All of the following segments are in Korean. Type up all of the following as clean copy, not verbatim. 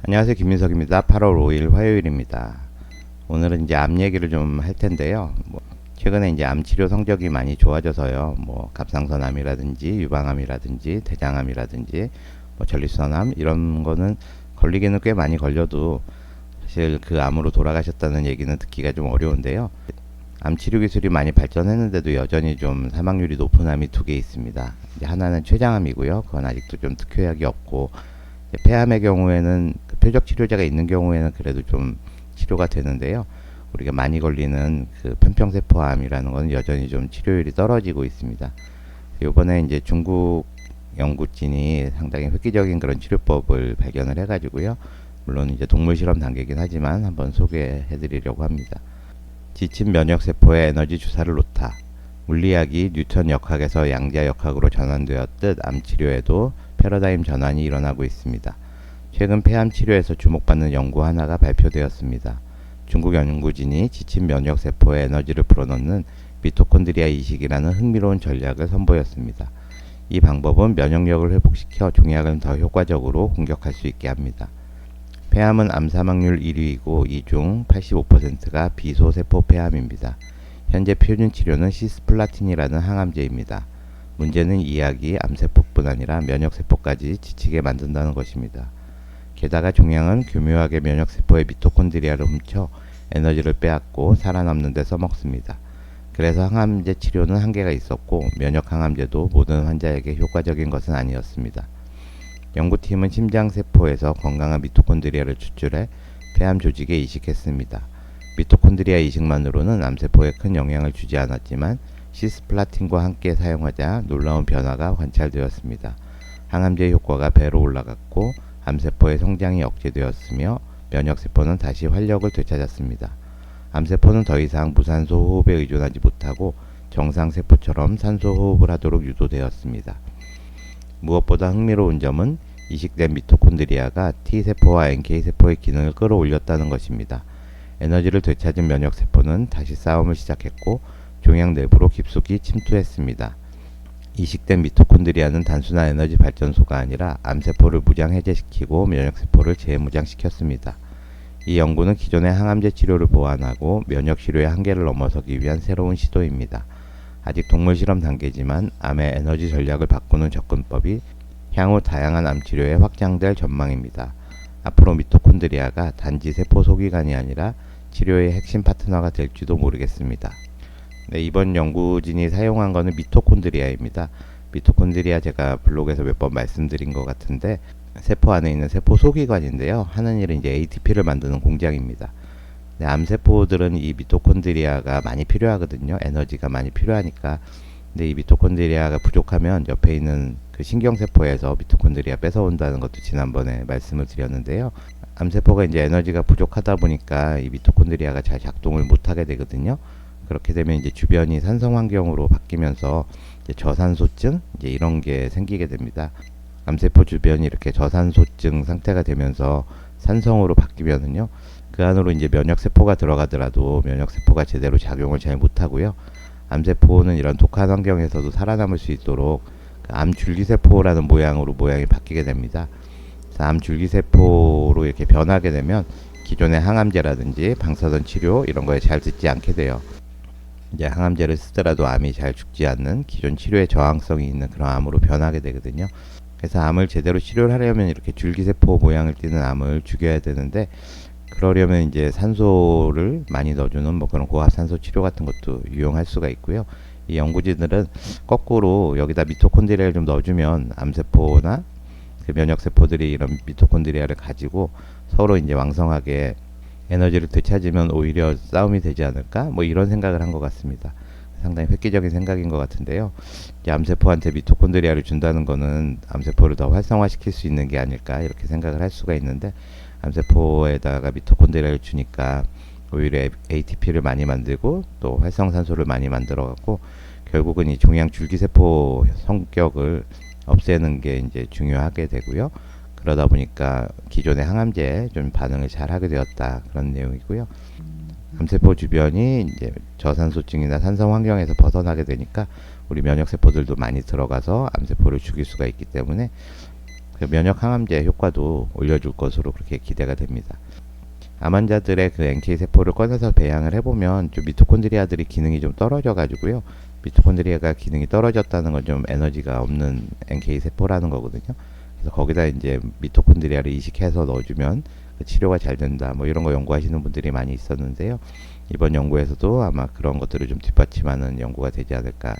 안녕하세요. 김민석입니다. 8월 5일 화요일입니다. 오늘은 이제 암 얘기를 좀 할 텐데요. 최근에 이제 암 치료 성적이 많이 좋아져서요. 갑상선암이라든지 유방암이라든지 대장암이라든지 전립선암 이런 거는 걸리기는 꽤 많이 걸려도 사실 그 암으로 돌아가셨다는 얘기는 듣기가 좀 어려운데요. 암 치료 기술이 많이 발전했는데도 여전히 좀 사망률이 높은 암이 두 개 있습니다. 이제 하나는 췌장암이고요. 그건 아직도 좀 특효약이 없고, 폐암의 경우에는 그 표적 치료제가 있는 경우에는 그래도 좀 치료가 되는데요. 우리가 많이 걸리는 그 편평세포암이라는 건 여전히 좀 치료율이 떨어지고 있습니다. 이번에 이제 중국 연구진이 상당히 획기적인 그런 치료법을 발견을 해가지고요. 물론 이제 동물 실험 단계이긴 하지만 한번 소개해드리려고 합니다. 지친 면역세포에 에너지 주사를 놓다. 물리학이 뉴턴 역학에서 양자 역학으로 전환되었듯 암치료에도 패러다임 전환이 일어나고 있습니다. 최근 폐암 치료에서 주목받는 연구 하나가 발표되었습니다. 중국 연구진이 지친 면역세포에 에너지를 불어넣는 미토콘드리아 이식이라는 흥미로운 전략을 선보였습니다. 이 방법은 면역력을 회복시켜 종약을 더 효과적으로 공격할 수 있게 합니다. 폐암은 암 사망률 1위이고 이 중 85%가 비소세포 폐암입니다. 현재 표준 치료는 시스플라틴이라는 항암제입니다. 문제는 이 약이 암세포뿐 아니라 면역세포까지 지치게 만든다는 것입니다. 게다가 종양은 교묘하게 면역세포의 미토콘드리아를 훔쳐 에너지를 빼앗고 살아남는 데 써먹습니다. 그래서 항암제 치료는 한계가 있었고 면역항암제도 모든 환자에게 효과적인 것은 아니었습니다. 연구팀은 심장세포에서 건강한 미토콘드리아를 추출해 폐암 조직에 이식했습니다. 미토콘드리아 이식만으로는 암세포에 큰 영향을 주지 않았지만 시스플라틴과 함께 사용하자 놀라운 변화가 관찰되었습니다. 항암제의 효과가 배로 올라갔고 암세포의 성장이 억제되었으며 면역세포는 다시 활력을 되찾았습니다. 암세포는 더 이상 무산소 호흡에 의존하지 못하고 정상세포처럼 산소 호흡을 하도록 유도되었습니다. 무엇보다 흥미로운 점은 이식된 미토콘드리아가 T세포와 NK세포의 기능을 끌어올렸다는 것입니다. 에너지를 되찾은 면역세포는 다시 싸움을 시작했고 종양 내부로 깊숙이 침투했습니다. 이식된 미토콘드리아는 단순한 에너지 발전소가 아니라 암세포를 무장 해제시키고 면역세포를 재무장시켰습니다. 이 연구는 기존의 항암제 치료를 보완하고 면역 치료의 한계를 넘어서기 위한 새로운 시도입니다. 아직 동물 실험 단계지만 암의 에너지 전략을 바꾸는 접근법이 향후 다양한 암 치료에 확장될 전망입니다. 앞으로 미토콘드리아가 단지 세포 소기관이 아니라 치료의 핵심 파트너가 될지도 모르겠습니다. 네, 이번 연구진이 사용한 것은 미토콘드리아입니다. 미토콘드리아 제가 블로그에서 몇 번 말씀드린 것 같은데 세포 안에 있는 세포 소기관인데요. 하는 일은 이제 ATP를 만드는 공장입니다. 네, 암세포들은 이 미토콘드리아가 많이 필요하거든요. 에너지가 많이 필요하니까. 근데 이 미토콘드리아가 부족하면 옆에 있는 그 신경세포에서 미토콘드리아 뺏어온다는 것도 지난번에 말씀을 드렸는데요. 암세포가 이제 에너지가 부족하다 보니까 이 미토콘드리아가 잘 작동을 못하게 되거든요. 그렇게 되면 이제 주변이 산성 환경으로 바뀌면서 이제 저산소증 이제 이런 게 생기게 됩니다. 암세포 주변이 이렇게 저산소증 상태가 되면서 산성으로 바뀌면은요, 그 안으로 이제 면역세포가 들어가더라도 면역세포가 제대로 작용을 잘 못하고요. 암세포는 이런 독한 환경에서도 살아남을 수 있도록 암줄기세포라는 모양이 바뀌게 됩니다. 그래서 암줄기세포로 이렇게 변하게 되면 기존의 항암제라든지 방사선 치료 이런 거에 잘 듣지 않게 돼요. 이제 항암제를 쓰더라도 암이 잘 죽지 않는 기존 치료에 저항성이 있는 그런 암으로 변하게 되거든요. 그래서 암을 제대로 치료를 하려면 이렇게 줄기세포 모양을 띠는 암을 죽여야 되는데 그러려면 이제 산소를 많이 넣어주는 그런 고압산소 치료 같은 것도 유용할 수가 있고요. 이 연구진들은 거꾸로 여기다 미토콘드리아를 좀 넣어주면 암세포나 그 면역세포들이 이런 미토콘드리아를 가지고 서로 이제 왕성하게 에너지를 되찾으면 오히려 싸움이 되지 않을까? 이런 생각을 한 것 같습니다. 상당히 획기적인 생각인 것 같은데요. 이제 암세포한테 미토콘드리아를 준다는 거는 암세포를 더 활성화시킬 수 있는 게 아닐까 이렇게 생각을 할 수가 있는데 암세포에다가 미토콘드리아를 주니까 오히려 ATP를 많이 만들고 또 활성산소를 많이 만들어 갖고 결국은 이 종양 줄기세포 성격을 없애는 게 이제 중요하게 되고요. 그러다 보니까 기존의 항암제에 좀 반응을 잘 하게 되었다 그런 내용이고요. 암세포 주변이 이제 저산소증이나 산성 환경에서 벗어나게 되니까 우리 면역세포들도 많이 들어가서 암세포를 죽일 수가 있기 때문에 그 면역 항암제 효과도 올려줄 것으로 그렇게 기대가 됩니다. 암 환자들의 그 NK 세포를 꺼내서 배양을 해보면 좀 미토콘드리아들이 기능이 좀 떨어져 가지고요. 미토콘드리아가 기능이 떨어졌다는 건 좀 에너지가 없는 NK 세포라는 거거든요. 그래서 거기다 이제 미토콘드리아를 이식해서 넣어주면 그 치료가 잘 된다. 뭐 이런 거 연구하시는 분들이 많이 있었는데요. 이번 연구에서도 아마 그런 것들을 좀 뒷받침하는 연구가 되지 않을까.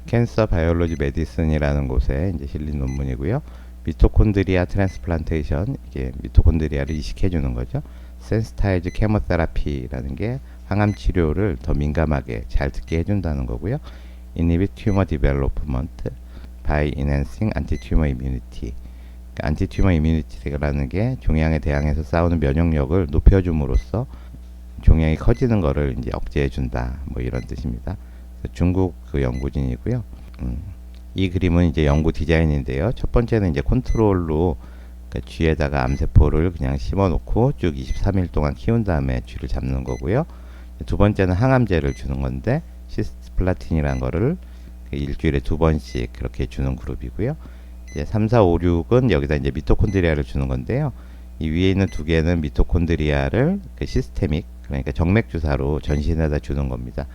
캔서 바이올로지 메디슨이라는 곳에 이제 실린 논문이고요. 미토콘드리아 트랜스플란테이션, 이게 미토콘드리아를 이식해 주는 거죠. 센스타이즈 케모테라피라는 게 항암 치료를 더 민감하게 잘 듣게 해준다는 거고요. Inhibit tumor development by enhancing anti-tumor immunity. 그러니까 안티튜머 이뮤니티라는 게 종양에 대항해서 싸우는 면역력을 높여줌으로써 종양이 커지는 거를 이제 억제해 준다. 뭐 이런 뜻입니다. 중국 그 연구진이고요. 이 그림은 이제 연구 디자인인데요. 첫 번째는 이제 컨트롤로 그러니까 쥐에다가 암세포를 그냥 심어놓고 쭉 23일 동안 키운 다음에 쥐를 잡는 거고요. 두 번째는 항암제를 주는 건데 시스플라틴이라는 거를 일주일에 2번씩 그렇게 주는 그룹이고요. 이제 3, 4, 5, 6은 여기다 이제 미토콘드리아를 주는 건데요. 이 위에 있는 두 개는 미토콘드리아를 그 시스테믹, 그러니까 정맥 주사로 전신에다 주는 겁니다.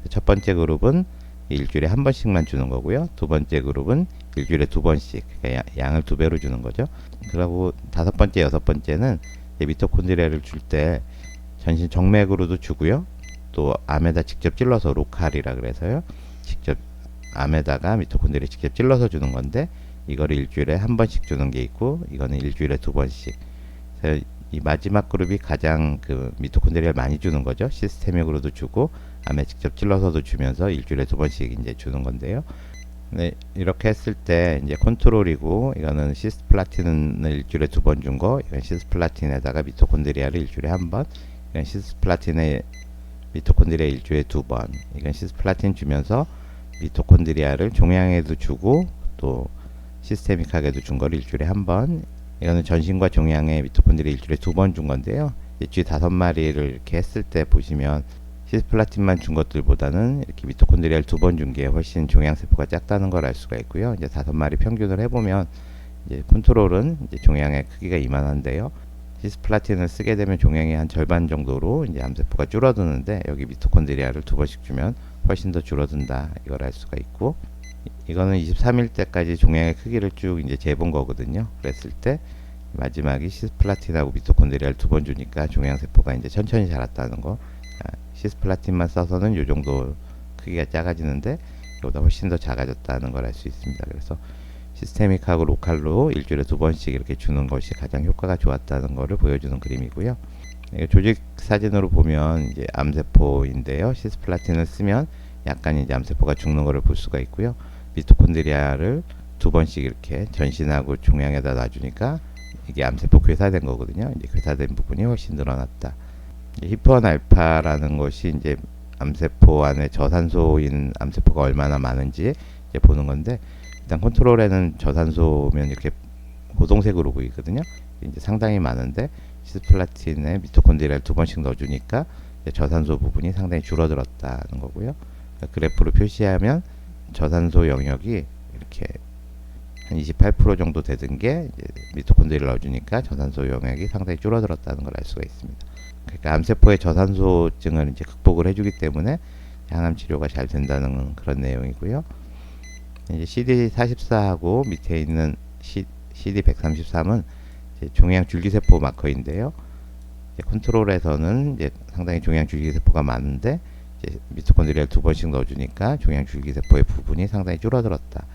첫 번째 그룹은 일주일에 한 번씩만 주는 거고요. 두 번째 그룹은 일주일에 2번씩, 그러니까 양을 2배로 주는 거죠. 그리고 다섯 번째, 여섯 번째는 미토콘드리아를 줄 때 전신 정맥으로도 주고요. 또 암에다 직접 찔러서 로칼이라 그래서요. 직접 암에다가 미토콘드리아 직접 찔러서 주는 건데 이거를 일주일에 한 번씩 주는 게 있고 이거는 일주일에 2번씩. 그래서 이 마지막 그룹이 가장 그 미토콘드리아를 많이 주는 거죠. 시스테믹으로도 주고 암에 직접 찔러서도 주면서 일주일에 2번씩 이제 주는 건데요. 네, 이렇게 했을 때 이제 컨트롤이고 이거는 시스플라틴을 일주일에 2번 준 거, 이건 시스플라틴에다가 미토콘드리아를 일주일에 한 번, 이건 시스플라틴에 미토콘드리아 일주일에 2번, 이건 시스플라틴 주면서 미토콘드리아를 종양에도 주고 또 시스테믹하게도 준 거를 일주일에 한 번. 이거는 전신과 종양에 미토콘드리아 일주일에 2번 준 건데요. 쥐 5마리를 이렇게 했을 때 보시면 시스플라틴만 준 것들보다는 이렇게 미토콘드리아를 2번 준 게 훨씬 종양세포가 작다는 걸 알 수가 있고요. 이제 5마리 평균을 해보면 이제 컨트롤은 이제 종양의 크기가 이만한데요. 시스플라틴을 쓰게 되면 종양이 한 절반 정도로 이제 암세포가 줄어드는데 여기 미토콘드리아를 2번씩 주면 훨씬 더 줄어든다. 이걸 알 수가 있고 이거는 23일 때까지 종양의 크기를 쭉 이제 재본 거거든요. 그랬을 때 마지막이 시스플라틴하고 미토콘드리아를 2번 주니까 종양세포가 이제 천천히 자랐다는 거. 시스플라틴만 써서는 요 정도 크기가 작아지는데 이보다 훨씬 더 작아졌다는 걸 알 수 있습니다. 그래서 시스테믹하고 로컬로 일주일에 2번씩 이렇게 주는 것이 가장 효과가 좋았다는 것을 보여주는 그림이고요. 조직 사진으로 보면 이제 암세포인데요. 시스플라틴을 쓰면 약간 이제 암세포가 죽는 것을 볼 수가 있고요. 미토콘드리아를 2번씩 이렇게 전신하고 종양에다 놔주니까 이게 암세포 괴사된 거거든요. 이제 괴사된 부분이 훨씬 늘어났다. 히프1 알파라는 것이 이제 암세포 안에 저산소인 암세포가 얼마나 많은지 이제 보는 건데 일단 컨트롤에는 저산소면 이렇게 고동색으로 보이거든요. 이제 상당히 많은데 시스플라틴에 미토콘드리아를 2번씩 넣어주니까 저산소 부분이 상당히 줄어들었다는 거고요. 그래프로 표시하면 저산소 영역이 이렇게 한 28% 정도 되던 게 미토콘드리아를 넣어주니까 저산소 영역이 상당히 줄어들었다는 걸 알 수가 있습니다. 그러니까 암세포의 저산소증을 이제 극복을 해주기 때문에 항암 치료가 잘 된다는 그런 내용이고요. 이제 CD44하고 밑에 있는 CD133은 종양 줄기세포 마커인데요. 컨트롤에서는 이제 상당히 종양 줄기세포가 많은데 이제 미토콘드리아를 2번씩 넣어주니까 종양 줄기세포의 부분이 상당히 줄어들었다.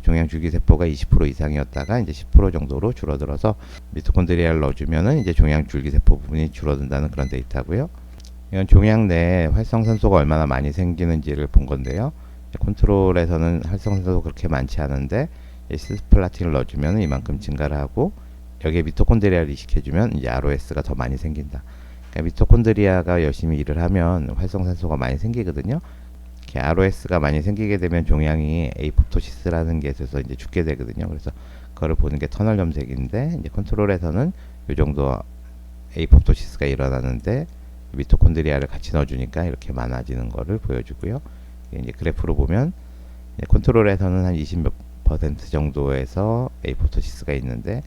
종양 줄기세포가 20% 이상이었다가 이제 10% 정도로 줄어들어서 미토콘드리아를 넣어주면은 이제 종양 줄기세포 부분이 줄어든다는 그런 데이터고요. 이건 종양 내에 활성산소가 얼마나 많이 생기는지를 본 건데요. 컨트롤에서는 활성산소가 그렇게 많지 않은데 시스플라틴을 넣어주면 이만큼 증가를 하고 여기에 미토콘드리아를 이식해주면 이제 ROS가 더 많이 생긴다. 그러니까 미토콘드리아가 열심히 일을 하면 활성산소가 많이 생기거든요. 이렇게 ROS가 많이 생기게 되면 종양이 에이포토시스라는 게 있어서 이제 죽게 되거든요. 그래서 그거를 보는 게 터널 염색인데 이제 컨트롤에서는 이 정도 에이포토시스가 일어나는데 미토콘드리아를 같이 넣어주니까 이렇게 많아지는 거를 보여주고요. 이제 그래프로 보면 컨트롤에서는 한 20몇 퍼센트 정도에서 에이포토시스가 있는데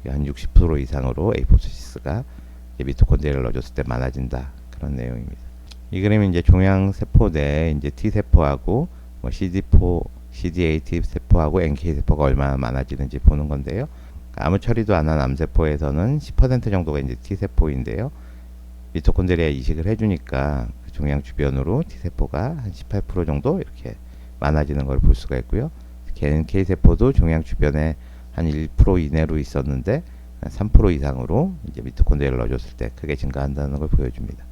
한 60% 이상으로 에이포토시스가 미토콘드리아를 넣어줬을 때 많아진다. 그런 내용입니다. 이 그림은 이제 종양 세포 내에 이제 T 세포하고 뭐 CD4, CD8 T 세포하고 NK 세포가 얼마나 많아지는지 보는 건데요. 아무 처리도 안 한 암세포에서는 10% 정도가 이제 T 세포인데요. 미토콘드리아 이식을 해주니까 그 종양 주변으로 T 세포가 한 18% 정도 이렇게 많아지는 걸 볼 수가 있고요. NK 세포도 종양 주변에 한 1% 이내로 있었는데 3% 이상으로 이제 미토콘드리아를 넣어줬을 때 크게 증가한다는 걸 보여줍니다.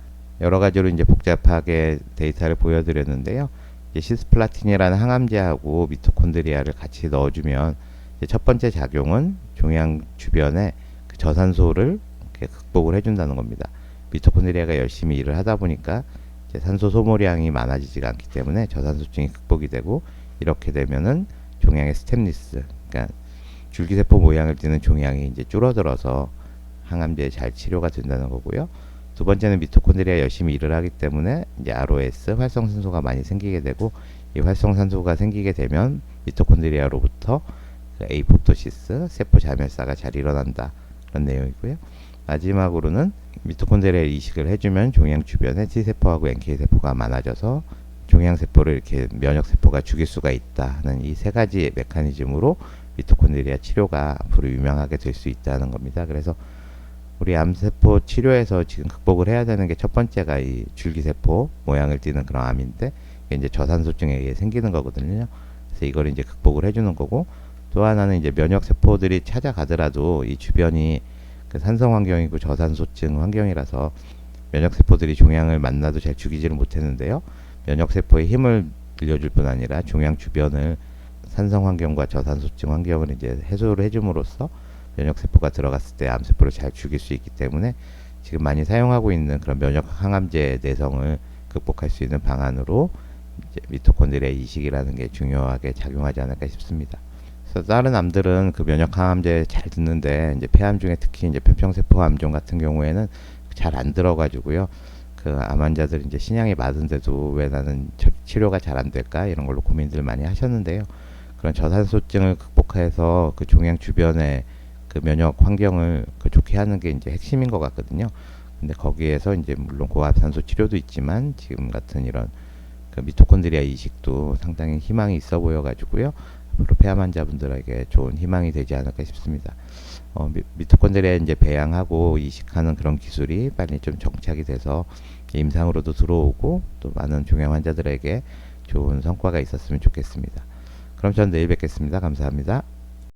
여러 가지로 이제 복잡하게 데이터를 보여드렸는데요. 이제 시스플라틴이라는 항암제하고 미토콘드리아를 같이 넣어주면 이제 첫 번째 작용은 종양 주변에 그 저산소를 이렇게 극복을 해준다는 겁니다. 미토콘드리아가 열심히 일을 하다 보니까 이제 산소 소모량이 많아지지가 않기 때문에 저산소증이 극복이 되고, 이렇게 되면은 종양의 스템니스, 그러니까 줄기세포 모양을 띠는 종양이 이제 줄어들어서 항암제에 잘 치료가 된다는 거고요. 두 번째는 미토콘드리아 열심히 일을 하기 때문에 이제 ROS 활성산소가 많이 생기게 되고, 이 활성산소가 생기게 되면 미토콘드리아로부터 그 에이포토시스 세포 자멸사가 잘 일어난다, 그런 내용이고요. 마지막으로는 미토콘드리아 이식을 해주면 종양 주변에 T세포하고 NK세포가 많아져서 종양세포를 이렇게 면역세포가 죽일 수가 있다 하는 이 세 가지 메커니즘으로 미토콘드리아 치료가 앞으로 유명하게 될 수 있다는 겁니다. 그래서 우리 암세포 치료에서 지금 극복을 해야 되는 게 첫 번째가 이 줄기세포 모양을 띠는 그런 암인데, 이게 이제 저산소증에 의해 생기는 거거든요. 그래서 이걸 이제 극복을 해주는 거고, 또 하나는 이제 면역세포들이 찾아가더라도 이 주변이 그 산성 환경이고 저산소증 환경이라서 면역세포들이 종양을 만나도 잘 죽이지를 못했는데요. 면역세포의 힘을 빌려줄 뿐 아니라 종양 주변을 산성 환경과 저산소증 환경을 이제 해소를 해줌으로써 면역세포가 들어갔을 때 암세포를 잘 죽일 수 있기 때문에 지금 많이 사용하고 있는 그런 면역 항암제 내성을 극복할 수 있는 방안으로 이제 미토콘드리아 이식이라는 게 중요하게 작용하지 않을까 싶습니다. 그래서 다른 암들은 그 면역 항암제 잘 듣는데 이제 폐암 중에 특히 이제 편평세포 암종 같은 경우에는 잘 안 들어가지고요. 그 암 환자들 이제 신약이 맞은데도 왜 나는 치료가 잘 안 될까, 이런 걸로 고민들 많이 하셨는데요. 그런 저산소증을 극복해서 그 종양 주변에 그 면역 환경을 그 좋게 하는 게 이제 핵심인 것 같거든요. 근데 거기에서 이제 물론 고압산소 치료도 있지만 지금 같은 이런 그 미토콘드리아 이식도 상당히 희망이 있어 보여가지고요. 앞으로 폐암 환자분들에게 좋은 희망이 되지 않을까 싶습니다. 미토콘드리아 이제 배양하고 이식하는 그런 기술이 빨리 좀 정착이 돼서 임상으로도 들어오고 또 많은 종양 환자들에게 좋은 성과가 있었으면 좋겠습니다. 그럼 전 내일 뵙겠습니다. 감사합니다.